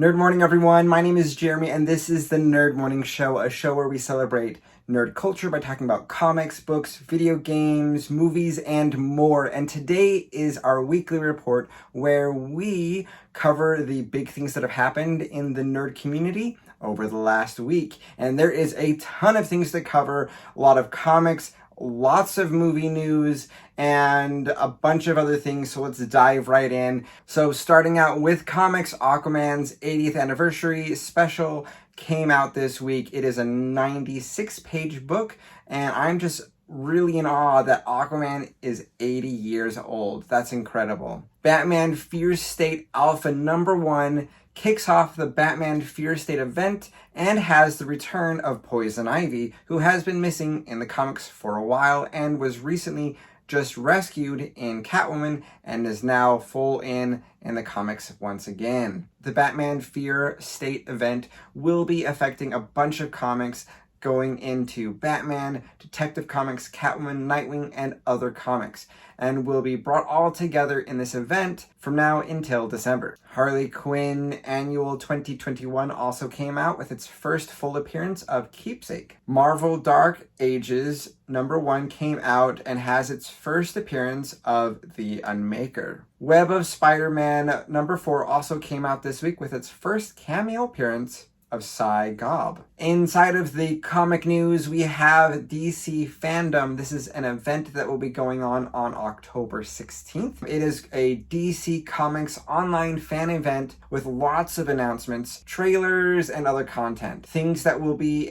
Nerd Morning, everyone. My name is Jeremy, and this is the Nerd Morning Show, a show where we celebrate nerd culture by talking about comics, books, video games, movies, and more. And today is our weekly report where we cover the big things that have happened in the nerd community over the last week. And there is a ton of things to cover, a lot of comics, lots of movie news, and a bunch of other things, so let's dive right in. So starting out with comics, Aquaman's 80th anniversary special came out this week. It is a 96-page book, and I'm just really in awe that Aquaman is 80 years old. That's incredible. Batman Fear State Alpha #1 kicks off the Batman Fear State event and has the return of Poison Ivy, who has been missing in the comics for a while and was recently just rescued in Catwoman and is now full in the comics once again. The Batman Fear State event will be affecting a bunch of comics going into Batman, Detective Comics, Catwoman, Nightwing, and other comics, and will be brought all together in this event from now until December. Harley Quinn Annual 2021 also came out with its first full appearance of Keepsake. Marvel Dark Ages #1 came out and has its first appearance of the Unmaker. Web of Spider-Man #4 also came out this week with its first cameo appearance of Cy-Gob. Inside of the comic news, we have DC Fandom. This is an event that will be going on October 16th. It is a DC Comics online fan event with lots of announcements, trailers, and other content. Things that will be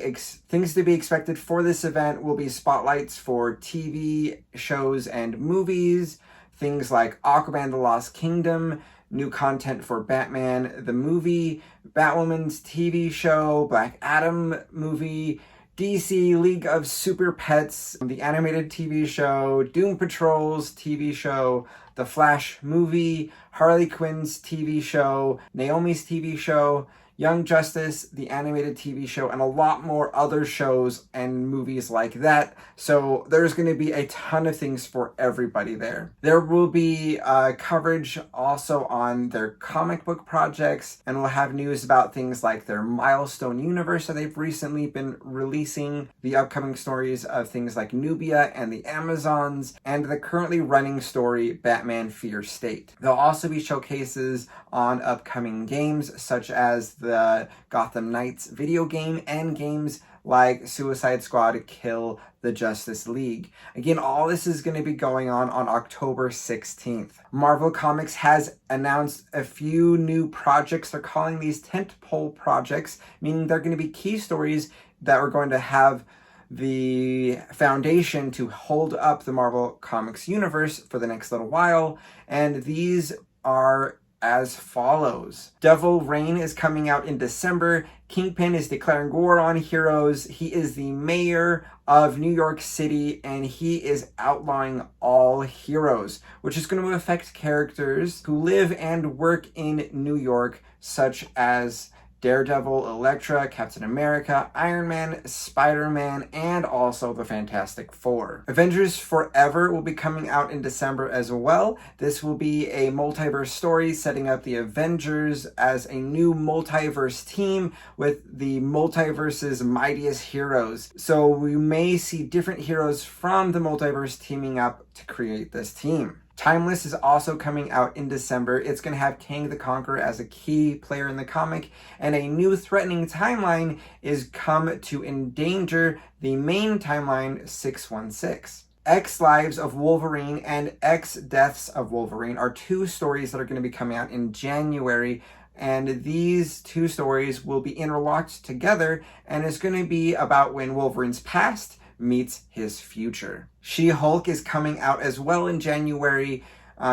things to be expected for this event will be spotlights for TV shows and movies, things like Aquaman: The Lost Kingdom, new content for Batman the movie, Batwoman's TV show, Black Adam movie, DC League of Super Pets, the animated TV show, Doom Patrol's TV show, The Flash movie, Harley Quinn's TV show, Naomi's TV show, Young Justice, the animated TV show, and a lot more other shows and movies like that. So there's going to be a ton of things for everybody there. There will be coverage also on their comic book projects, and we'll have news about things like their Milestone universe that they've recently been releasing, the upcoming stories of things like Nubia and the Amazons, and the currently running story Batman Fear State. There'll also be showcases on upcoming games such as the Gotham Knights video game and games like Suicide Squad Kill the Justice League. Again, all this is going to be going on October 16th. Marvel Comics has announced a few new projects. They're calling these Tentpole Projects, meaning they're going to be key stories that are going to have the foundation to hold up the Marvel Comics universe for the next little while. And these are as follows. Devil Reign is coming out in December. Kingpin is declaring war on heroes. He is the mayor of New York City, and he is outlawing all heroes, which is going to affect characters who live and work in New York, such as Daredevil, Elektra, Captain America, Iron Man, Spider-Man, and also the Fantastic Four. Avengers Forever will be coming out in December as well. This will be a multiverse story setting up the Avengers as a new multiverse team with the multiverse's mightiest heroes. So we may see different heroes from the multiverse teaming up to create this team. Timeless is also coming out in December. It's going to have Kang the Conqueror as a key player in the comic, and a new threatening timeline is come to endanger the main timeline 616. X Lives of Wolverine and X Deaths of Wolverine are two stories that are going to be coming out in January, and these two stories will be interlocked together, and it's going to be about when Wolverine's past meets his future. She-Hulk is coming out as well in January.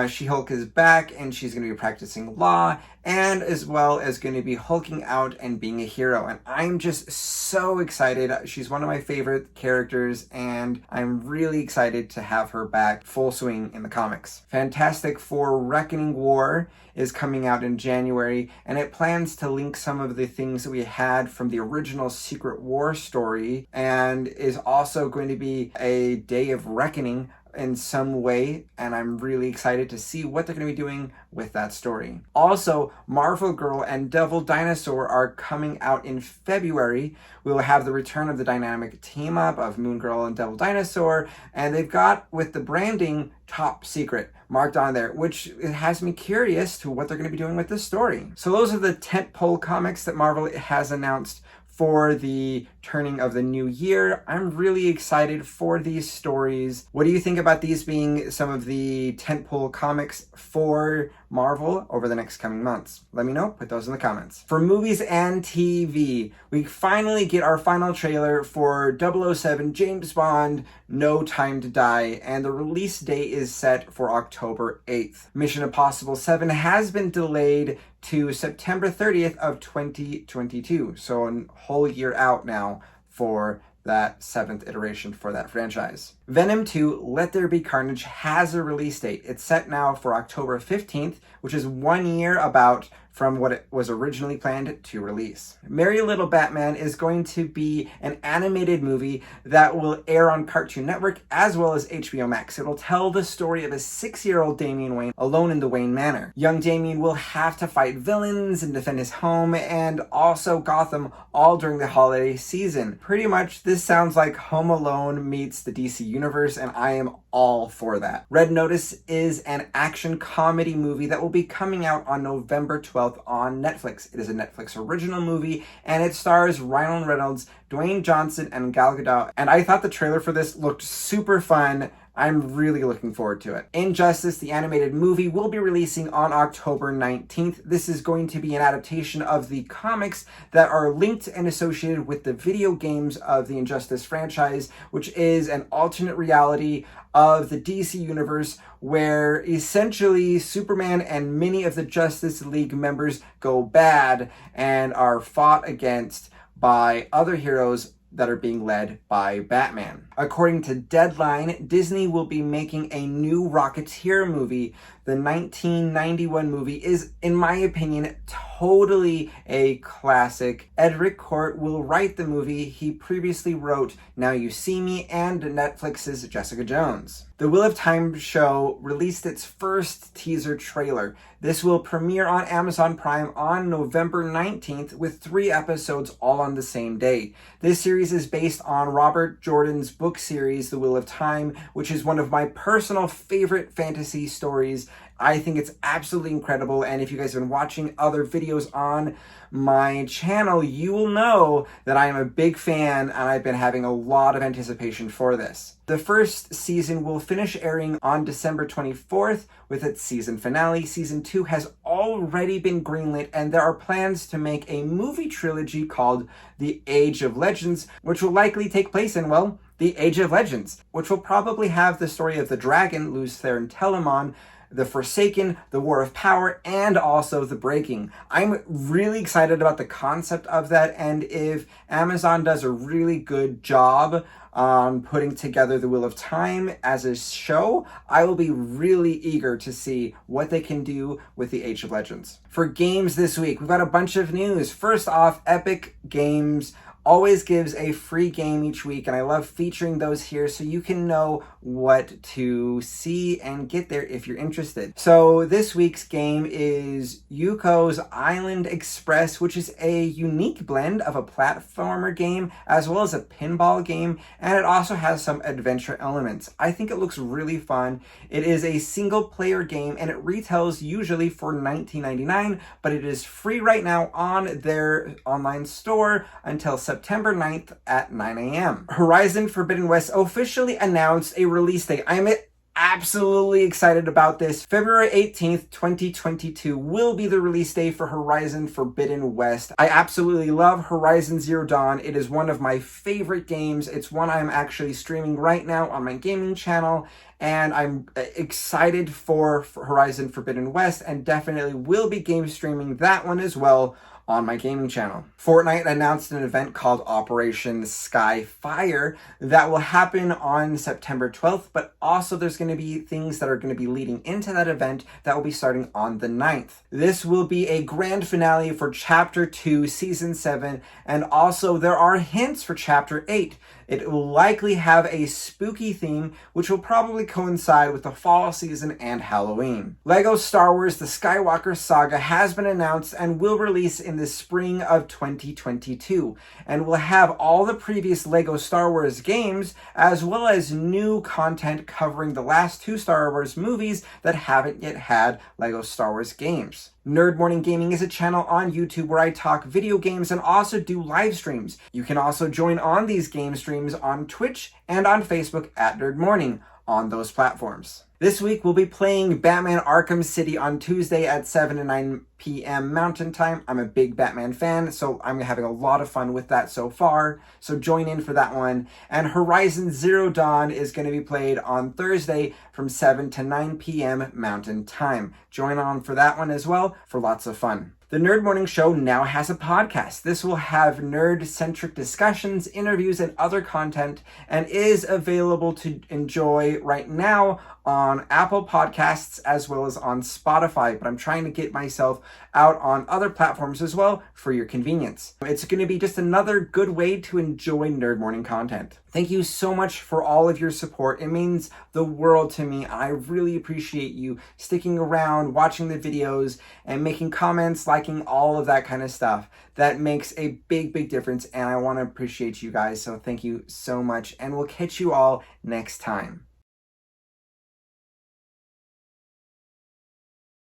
She-Hulk is back, and she's going to be practicing law, and as well as going to be hulking out and being a hero. And I'm just so excited. She's one of my favorite characters, and I'm really excited to have her back full swing in the comics. Fantastic Four Reckoning War is coming out in January, and it plans to link some of the things that we had from the original Secret War story, and is also going to be a day of reckoning in some way, and I'm really excited to see what they're going to be doing with that story. Also, Marvel Girl and Devil Dinosaur are coming out in February. We will have the return of the dynamic team up of Moon Girl and Devil Dinosaur, and they've got, with the branding, Top Secret marked on there, which has me curious to what they're going to be doing with this story. So those are the tentpole comics that Marvel has announced for the turning of the new year. I'm really excited for these stories. What do you think about these being some of the tentpole comics for Marvel over the next coming months? Let me know, put those in the comments. For movies and TV, we finally get our final trailer for 007 James Bond No Time to Die, and the release date is set for October 8th. Mission Impossible 7 has been delayed to September 30th of 2022, so a whole year out now for that 7th iteration for that franchise. Venom 2, Let There Be Carnage has a release date. It's set now for October 15th, which is 1 year about from what it was originally planned to release. Merry Little Batman is going to be an animated movie that will air on Cartoon Network as well as HBO Max. It'll tell the story of a 6-year-old Damian Wayne alone in the Wayne Manor. Young Damian will have to fight villains and defend his home and also Gotham all during the holiday season. Pretty much this sounds like Home Alone meets the DC Universe, and I am all for that. Red Notice is an action comedy movie that will be coming out on November 12th on Netflix. It is a Netflix original movie, and it stars Ryan Reynolds, Dwayne Johnson, and Gal Gadot. And I thought the trailer for this looked super fun. I'm really looking forward to it. Injustice, the animated movie, will be releasing on October 19th. This is going to be an adaptation of the comics that are linked and associated with the video games of the Injustice franchise, which is an alternate reality of the DC universe where essentially Superman and many of the Justice League members go bad and are fought against by other heroes that are being led by Batman. According to Deadline, Disney will be making a new Rocketeer movie. The 1991 movie is, in my opinion, totally a classic. Edric Court will write the movie. He previously wrote Now You See Me and Netflix's Jessica Jones. The Wheel of Time show released its first teaser trailer. This will premiere on Amazon Prime on November 19th with 3 episodes all on the same day. This series is based on Robert Jordan's book series, The Wheel of Time, which is one of my personal favorite fantasy stories. I think it's absolutely incredible, and if you guys have been watching other videos on my channel, you will know that I am a big fan and I've been having a lot of anticipation for this. The first season will finish airing on December 24th with its season finale. Season 2 has already been greenlit, and there are plans to make a movie trilogy called The Age of Legends, which will likely take place in, well, The Age of Legends, which will probably have the story of the dragon, Luz Theron Telamon, the Forsaken, the War of Power, and also the Breaking. I'm really excited about the concept of that, and if Amazon does a really good job on putting together the Wheel of Time as a show, I will be really eager to see what they can do with the Age of Legends. For games this week, we've got a bunch of news. First off, Epic Games always gives a free game each week, and I love featuring those here so you can know what to see and get there if you're interested. So this week's game is Yuko's Island Express, which is a unique blend of a platformer game as well as a pinball game, and it also has some adventure elements. I think it looks really fun. It is a single player game and it retails usually for $19.99, but it is free right now on their online store until September 9th at 9 a.m. Horizon Forbidden West officially announced a release date. I am absolutely excited about this. February 18th, 2022 will be the release date for Horizon Forbidden West. I absolutely love Horizon Zero Dawn. It is one of my favorite games. It's one I'm actually streaming right now on my gaming channel, and I'm excited for Horizon Forbidden West and definitely will be game streaming that one as well on my gaming channel. Fortnite announced an event called Operation Skyfire that will happen on September 12th, but also there's going to be things that are going to be leading into that event that will be starting on the 9th. This will be a grand finale for Chapter 2, Season 7, and also there are hints for Chapter 8. It will likely have a spooky theme, which will probably coincide with the fall season and Halloween. LEGO Star Wars The Skywalker Saga has been announced and will release in the spring of 2022, and will have all the previous LEGO Star Wars games, as well as new content covering the last 2 Star Wars movies that haven't yet had LEGO Star Wars games. Nerd Morning Gaming is a channel on YouTube where I talk video games and also do live streams. You can also join on these game streams on Twitch and on Facebook at Nerd Morning on those platforms. This week we'll be playing Batman Arkham City on Tuesday at 7 and 9 p.m. Mountain Time. I'm a big Batman fan, so I'm having a lot of fun with that so far. So join in for that one. And Horizon Zero Dawn is going to be played on Thursday from 7 to 9 p.m. Mountain Time. Join on for that one as well for lots of fun. The Nerd Morning Show now has a podcast. This will have nerd-centric discussions, interviews, and other content, and is available to enjoy right now on Apple Podcasts as well as on Spotify, but I'm trying to get myself out on other platforms as well for your convenience. It's going to be just another good way to enjoy Nerd Morning content. Thank you so much for all of your support. It means the world to me. I really appreciate you sticking around, watching the videos, and making comments, liking all of that kind of stuff. That makes a big, big difference, and I want to appreciate you guys, so thank you so much, and we'll catch you all next time.